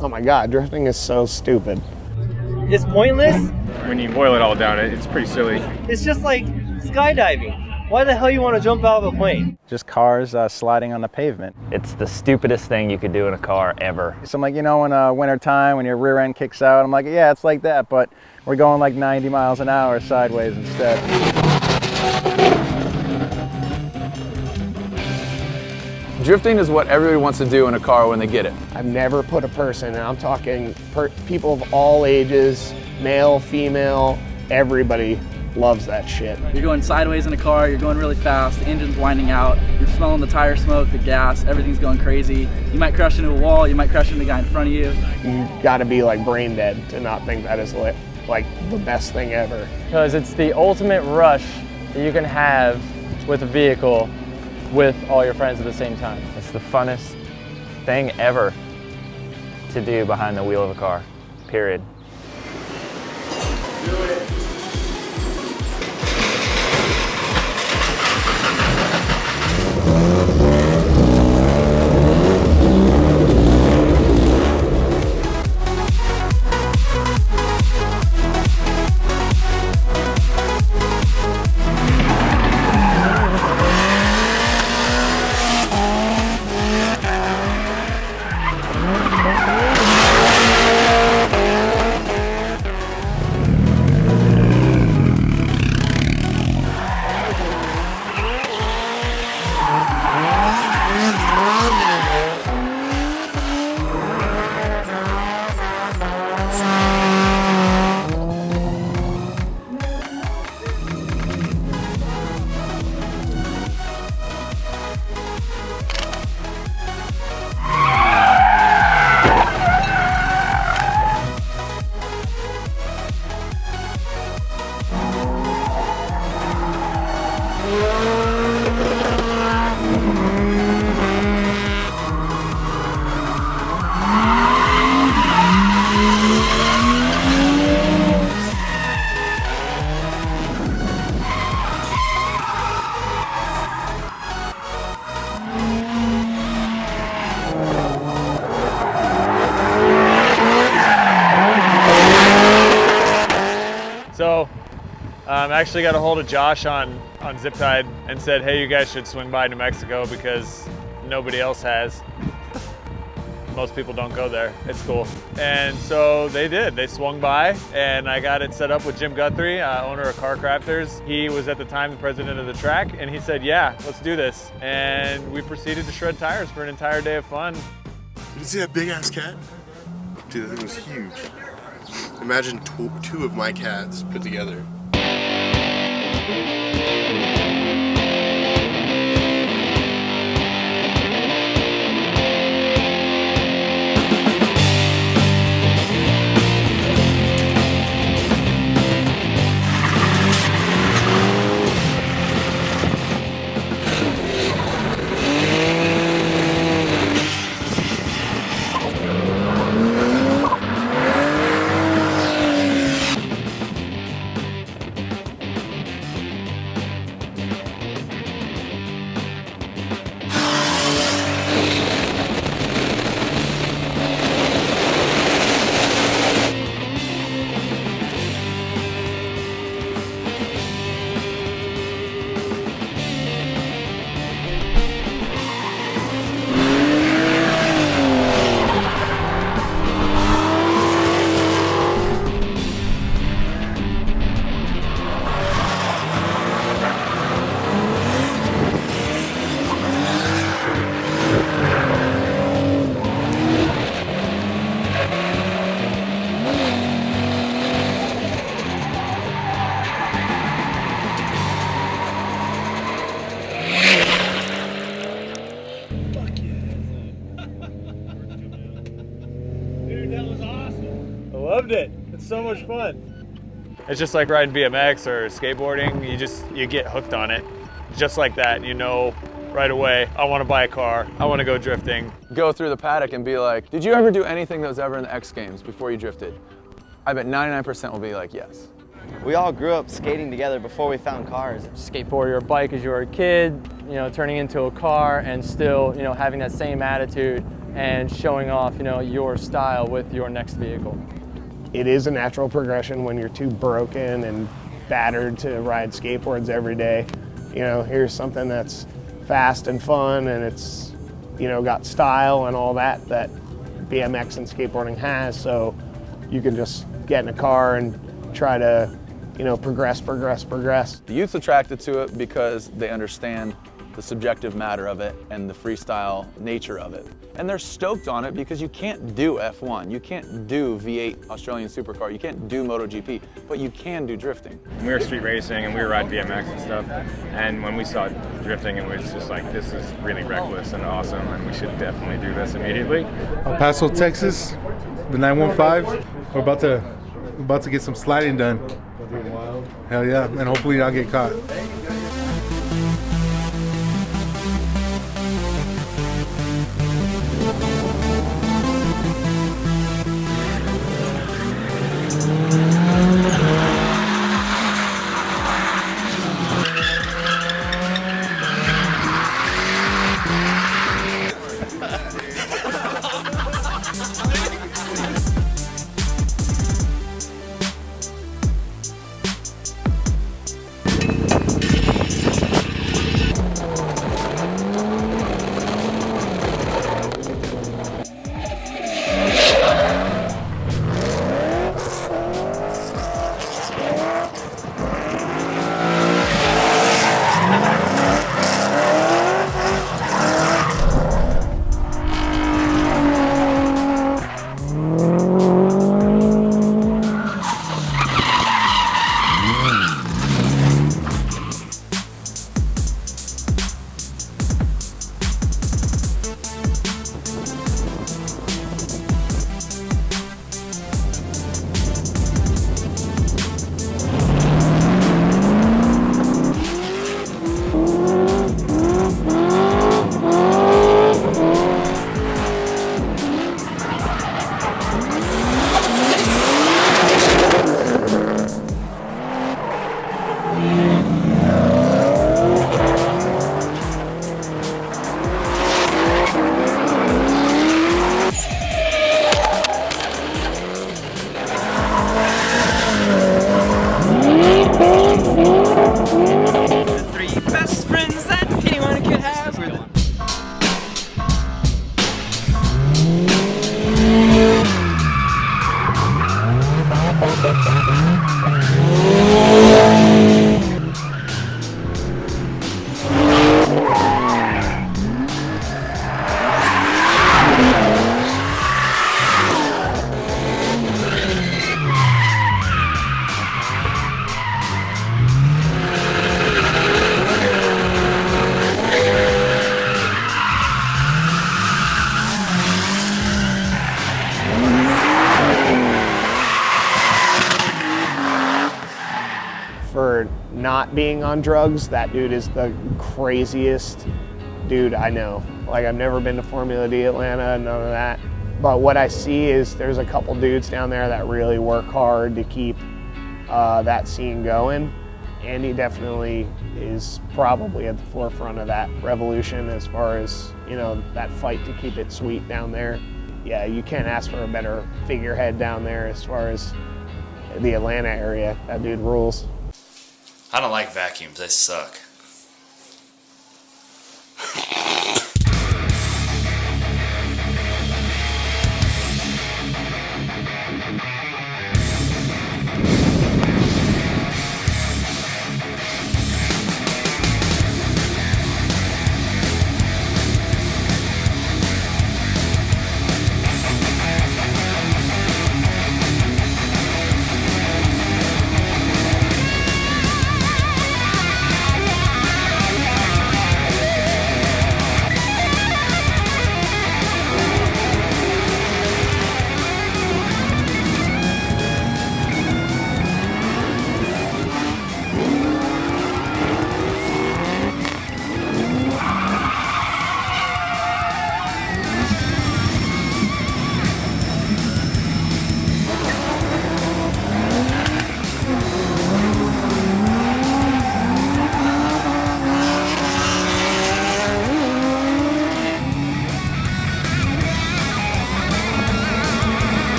Oh my God, drifting is so stupid. It's pointless. When you boil it all down, it's pretty silly. It's just like skydiving. Why the hell you want to jump out of a plane? Just cars sliding on the pavement. It's the stupidest thing you could do in a car ever. So I'm like, in winter time when your rear end kicks out, I'm like, yeah, it's like that, but we're going like 90 miles an hour sideways instead. Drifting is what everybody wants to do in a car when they get it. I've never put a person, and I'm talking people of all ages, male, female, everybody loves that shit. You're going sideways in a car, you're going really fast, the engine's winding out, you're smelling the tire smoke, the gas, everything's going crazy. You might crash into a wall, you might crash into the guy in front of you. You gotta be like brain dead to not think that is like the best thing ever. Because it's the ultimate rush that you can have with a vehicle with all your friends at the same time. It's the funnest thing ever to do behind the wheel of a car, period. Do it. So, actually got a hold of Josh on Zip Tide and said, hey, you guys should swing by New Mexico because nobody else has. Most people don't go there. It's cool. And so they did. They swung by and I got it set up with Jim Guthrie, owner of Car Crafters. He was at the time the president of the track and he said, yeah, let's do this. And we proceeded to shred tires for an entire day of fun. Did you see that big ass cat? Dude, that thing was huge. Imagine two of my cats put together. Loved it. It's so much fun. It's just like riding BMX or skateboarding. You get hooked on it. Just like that, you know right away, I want to buy a car. I want to go drifting. Go through the paddock and be like, did you ever do anything that was ever in the X Games before you drifted? I bet 99% will be like, yes. We all grew up skating together before we found cars. Skateboard or bike as you were a kid, turning into a car and still, having that same attitude and showing off, you know, your style with your next vehicle. It is a natural progression when you're too broken and battered to ride skateboards every day. You know, here's something that's fast and fun, and it's, you know, got style and all that BMX and skateboarding has. So you can just get in a car and try to, you know, progress. The youth's attracted to it because they understand the subjective matter of it and the freestyle nature of it. And they're stoked on it because you can't do F1, you can't do V8 Australian Supercar, you can't do MotoGP, but you can do drifting. We were street racing and we were riding BMX and stuff, and when we saw drifting, it was just like, this is really reckless and awesome, and we should definitely do this immediately. El Paso, Texas, the 915. We're about to get some sliding done. Hell yeah, and hopefully I'll get caught. For not being on drugs, that dude is the craziest dude I know. Like, I've never been to Formula D Atlanta, none of that. But what I see is there's a couple dudes down there that really work hard to keep that scene going. And he definitely is probably at the forefront of that revolution as far as, you know, that fight to keep it sweet down there. Yeah, you can't ask for a better figurehead down there as far as the Atlanta area. That dude rules. I don't like vacuums, they suck.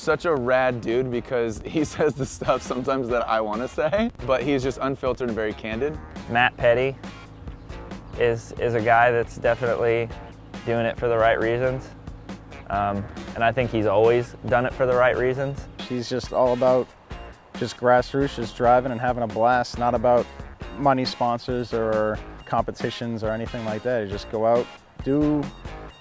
such a rad dude because he says the stuff sometimes that I want to say, but he's just unfiltered and very candid. Matt Petty is a guy that's definitely doing it for the right reasons. And I think he's always done it for the right reasons. He's just all about just grassroots, just driving and having a blast, not about money sponsors or competitions or anything like that. You just go out, do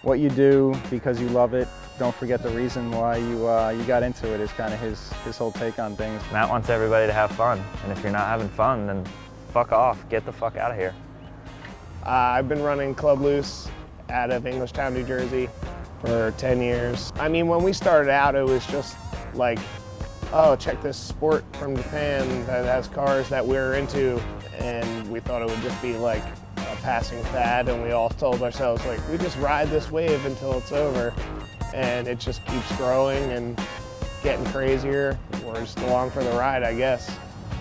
what you do because you love it. Don't forget the reason why you got into it is kind of his whole take on things. Matt wants everybody to have fun, and if you're not having fun, then fuck off, get the fuck out of here. I've been running Club Loose out of Englishtown, New Jersey for 10 years. I mean, when we started out, it was just like, oh, check this sport from Japan that has cars that we're into, and we thought it would just be like a passing fad, and we all told ourselves, like, we just ride this wave until it's over, and it just keeps growing and getting crazier. We're just along for the ride, I guess.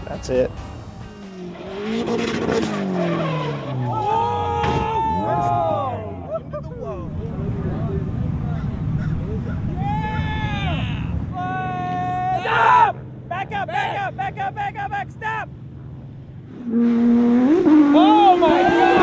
That's it. Stop! Back up, back up, back up, back up, back, stop! Oh my God!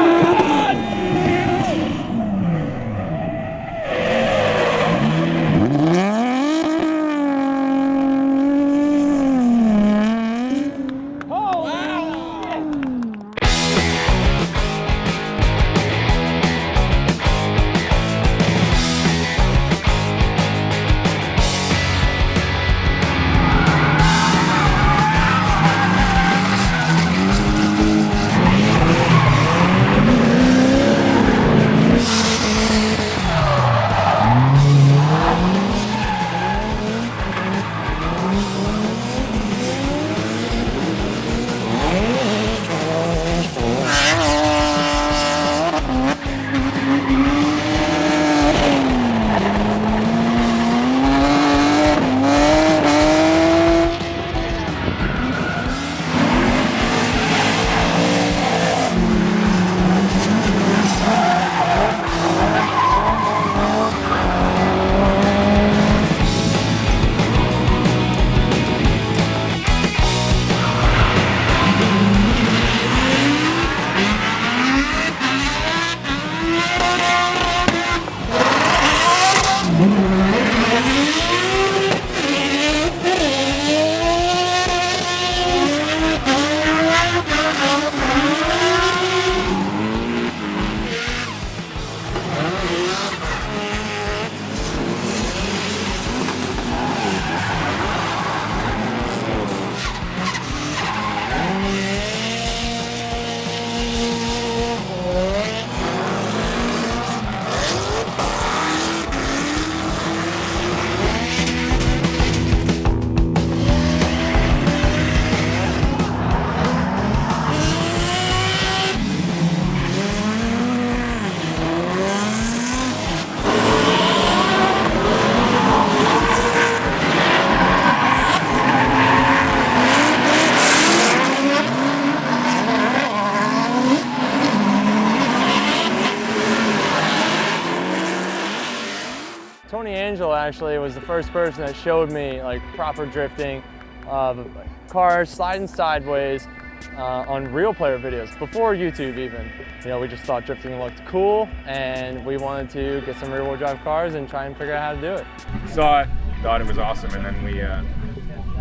Actually was the first person that showed me like proper drifting of cars sliding sideways on real player videos before YouTube even. You know, we just thought drifting looked cool and we wanted to get some rear-wheel drive cars and try and figure out how to do it. Saw it, thought it was awesome, and then we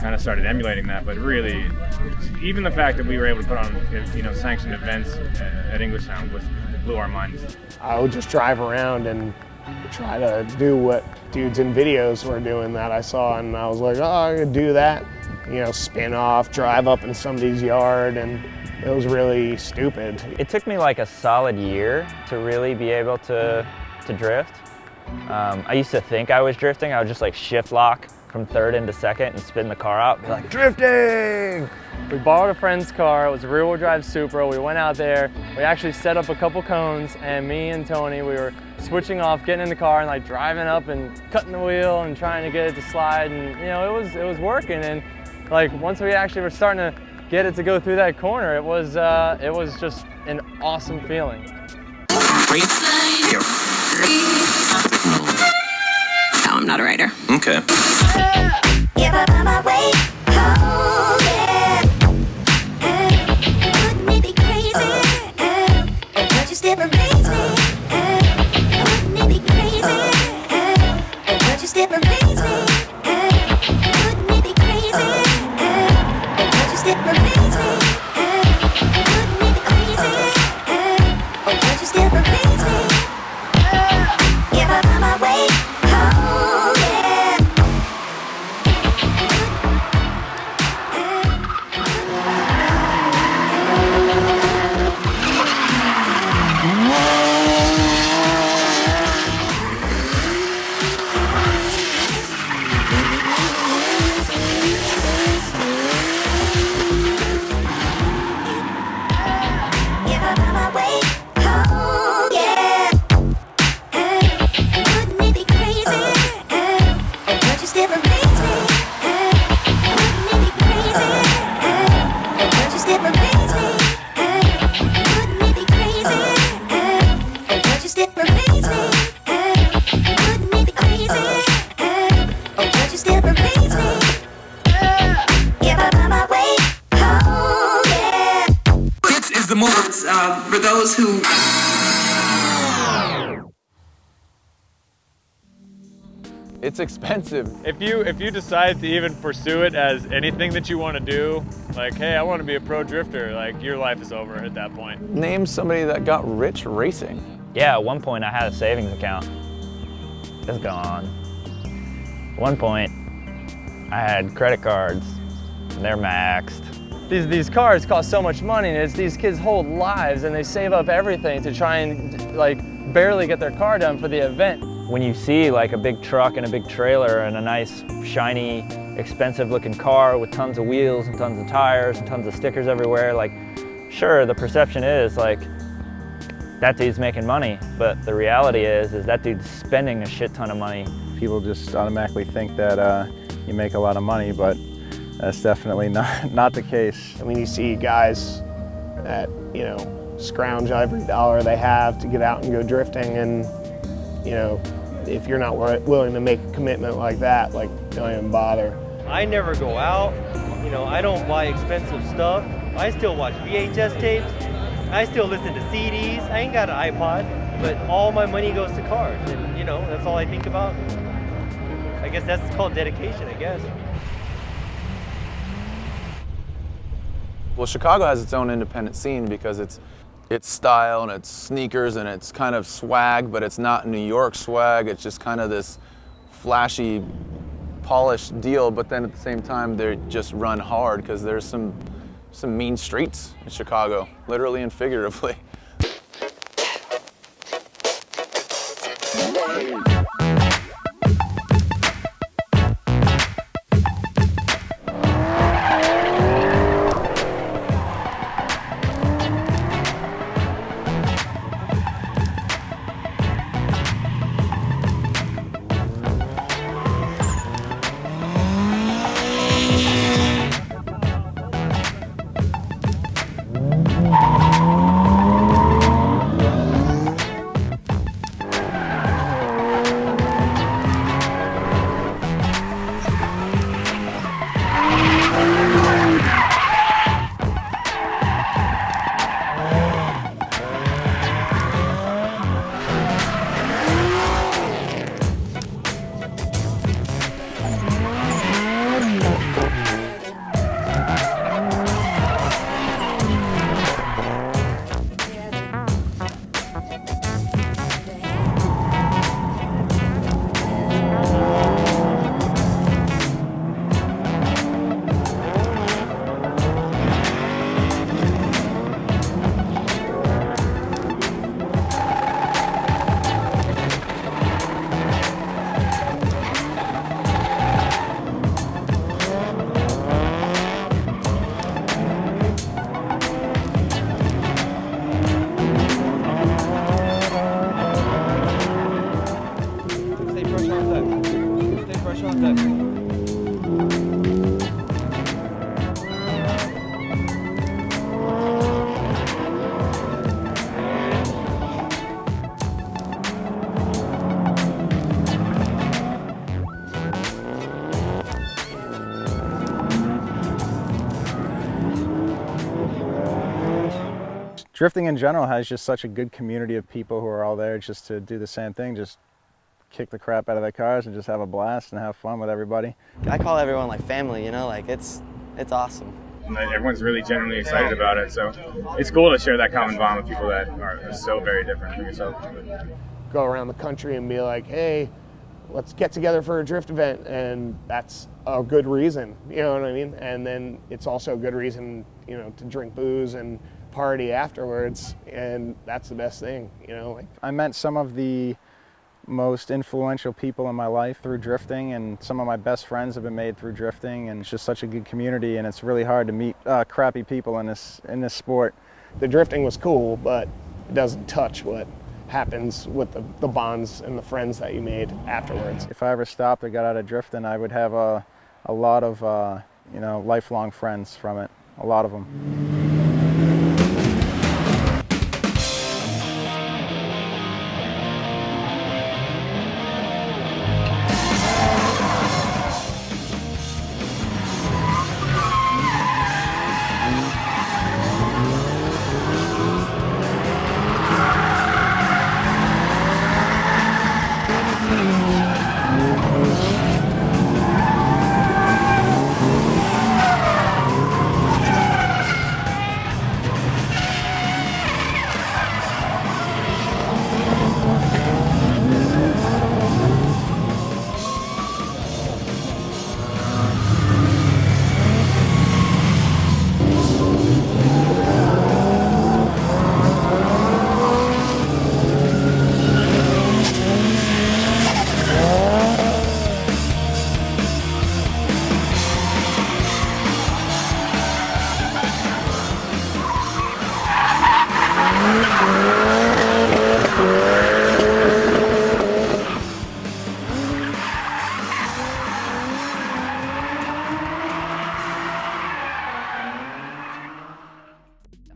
kind of started emulating that. But really, even the fact that we were able to put on sanctioned events at Englishtown blew our minds. I would just drive around and try to do what dudes in videos were doing that I saw, and I was like, oh, I'm gonna do that. You know, spin off, drive up in somebody's yard, and it was really stupid. It took me like a solid year to really be able to drift. I used to think I was drifting. I would just like shift lock from third into second and spin the car out and be like, drifting! We borrowed a friend's car. It was a rear-wheel drive Supra. We went out there. We actually set up a couple cones, and me and Tony, we were switching off, getting in the car and like driving up and cutting the wheel and trying to get it to slide, and you know, it was working. And like once we actually were starting to get it to go through that corner, it was just an awesome feeling. No, I'm not a writer. Okay. If I find my way home, yeah. Wouldn't it be crazy? Don't you still amaze me? Wouldn't it be crazy? Don't you still amaze me? Wouldn't it be crazy? Don't you still amaze me? Wouldn't it be crazy? Don't you still amaze me? If I find my way home, yeah. If I find my way home, yeah. Wouldn't it be crazy? Don't you still amaze me? Wouldn't it be crazy? Don't you still amaze me? Wouldn't it be crazy? Don't you still amaze me? Wouldn't it be crazy? Don't you still amaze me? If I find my way home, yeah. This is the move for those who. It's expensive. If you decide to even pursue it as anything that you want to do, like, hey, I want to be a pro drifter, like your life is over at that point. Name somebody that got rich racing. Yeah, at one point I had a savings account. It's gone. At one point, I had credit cards, and they're maxed. These cars cost so much money, and it's these kids' whole lives, and they save up everything to try and like barely get their car done for the event. When you see like a big truck and a big trailer and a nice, shiny, expensive looking car with tons of wheels and tons of tires and tons of stickers everywhere, like, sure, the perception is like, that dude's making money, but the reality is that dude's spending a shit ton of money. People just automatically think that you make a lot of money, but that's definitely not the case. I mean, you see guys that, you know, scrounge every dollar they have to get out and go drifting, and, you know, if you're not willing to make a commitment like that, like, don't even bother. I never go out, you know, I don't buy expensive stuff. I still watch VHS tapes. I still listen to CDs. I ain't got an iPod, but all my money goes to cars, and, you know, that's all I think about. I guess that's called dedication, I guess. Well, Chicago has its own independent scene because it's style and it's sneakers and it's kind of swag, but it's not New York swag. It's just kind of this flashy, polished deal, but then at the same time, they just run hard because there's some mean streets in Chicago, literally and figuratively. drifting in general has just such a good community of people who are all there just to do the same thing, just kick the crap out of their cars and just have a blast and have fun with everybody. I call everyone like family, you know, like it's awesome. Everyone's really genuinely excited about it, so it's cool to share that common bond with people that are so very different from yourself. Go around the country and be like, hey, let's get together for a drift event, and that's a good reason, you know what I mean? And then it's also a good reason, you know, to drink booze and party afterwards, and that's the best thing, you know. Like, I met some of the most influential people in my life through drifting, and some of my best friends have been made through drifting, and it's just such a good community, and it's really hard to meet crappy people in this sport. The drifting was cool, but it doesn't touch what happens with the bonds and the friends that you made afterwards. If I ever stopped or got out of drifting, I would have a lot of you know, lifelong friends from it, a lot of them.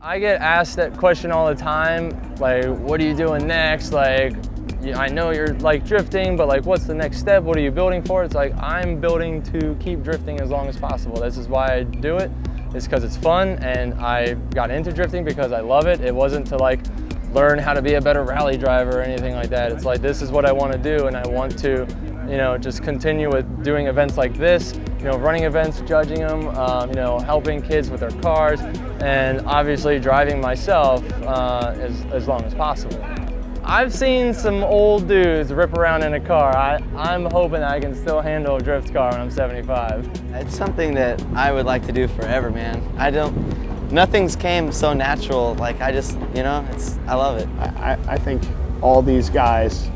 I get asked that question all the time, like, what are you doing next? Like, I know you're like drifting, but like, what's the next step? What are you building for? It's like, I'm building to keep drifting as long as possible. This is why I do it. It's because it's fun, and I got into drifting because I love it. It wasn't to like learn how to be a better rally driver or anything like that. It's like, this is what I want to do, and I want to, you know, just continue with doing events like this, you know, running events, judging them, you know, helping kids with their cars, and obviously driving myself as long as possible. I've seen some old dudes rip around in a car. I'm hoping I can still handle a drift car when I'm 75. It's something that I would like to do forever, man. Nothing's came so natural. Like, I just, you know, I love it. I think all these guys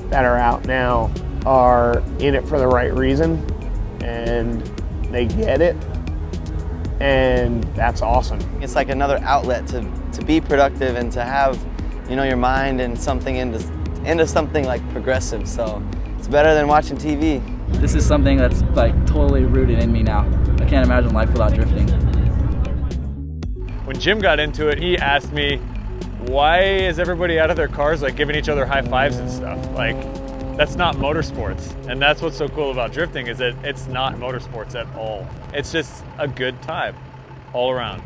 that are out now are in it for the right reason, and they get it, and that's awesome. It's like another outlet to be productive and to have, you know, your mind and something into something like progressive. So it's better than watching TV. This is something that's like totally rooted in me now. I can't imagine life without drifting. When Jim got into it, he asked me, why is everybody out of their cars like giving each other high fives and stuff? Like, that's not motorsports. And that's what's so cool about drifting, is that it's not motorsports at all. It's just a good time all around.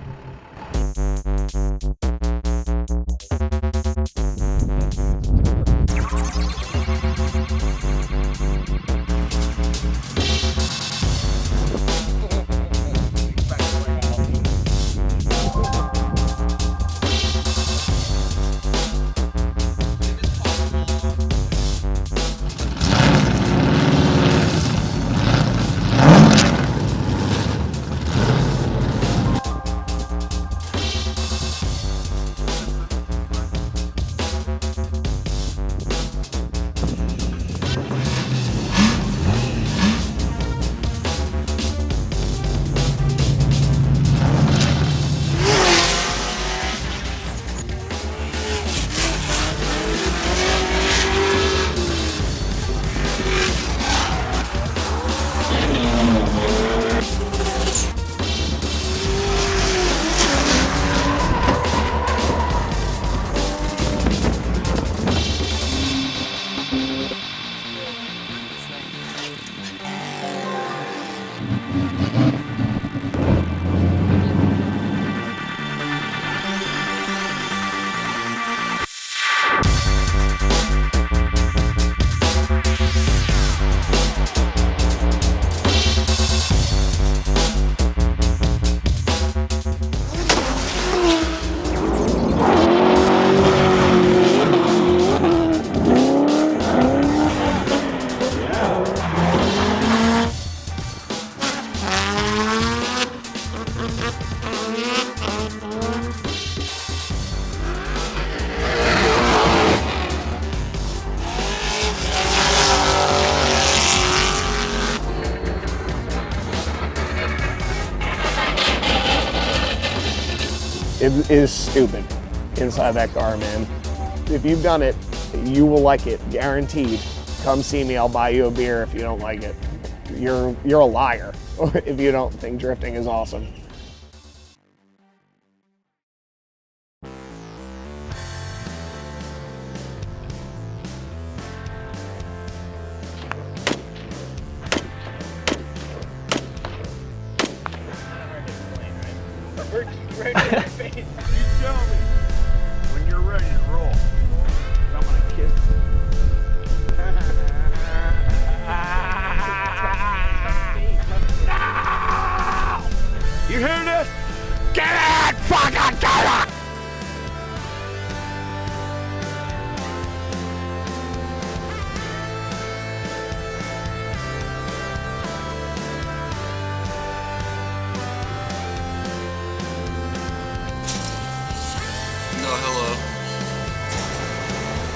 It is stupid inside that car, man. If you've done it, you will like it, guaranteed. Come see me, I'll buy you a beer if you don't like it. You're a liar if you don't think drifting is awesome. You tell me when you're ready to roll. I'm gonna kiss you. You hear this? Get it! Fucking get it! No, hello.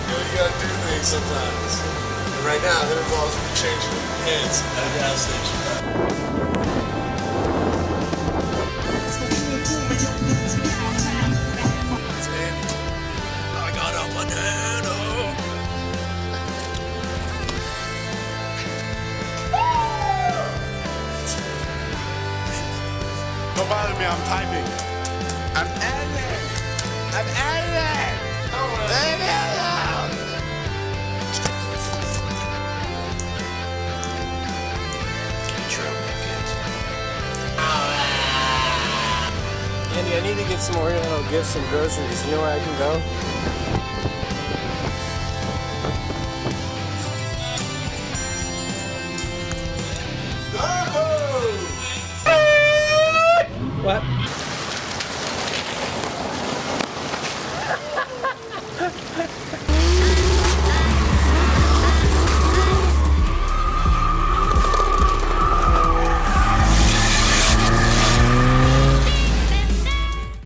You gotta do things sometimes. And right now, that involves me changing heads at a gas station. I got a banana. Don't bother me, I'm typing. I'm editing. I'm editing. Leave me alone. Andy, I need to get some more gifts and groceries. You know where I can go? What?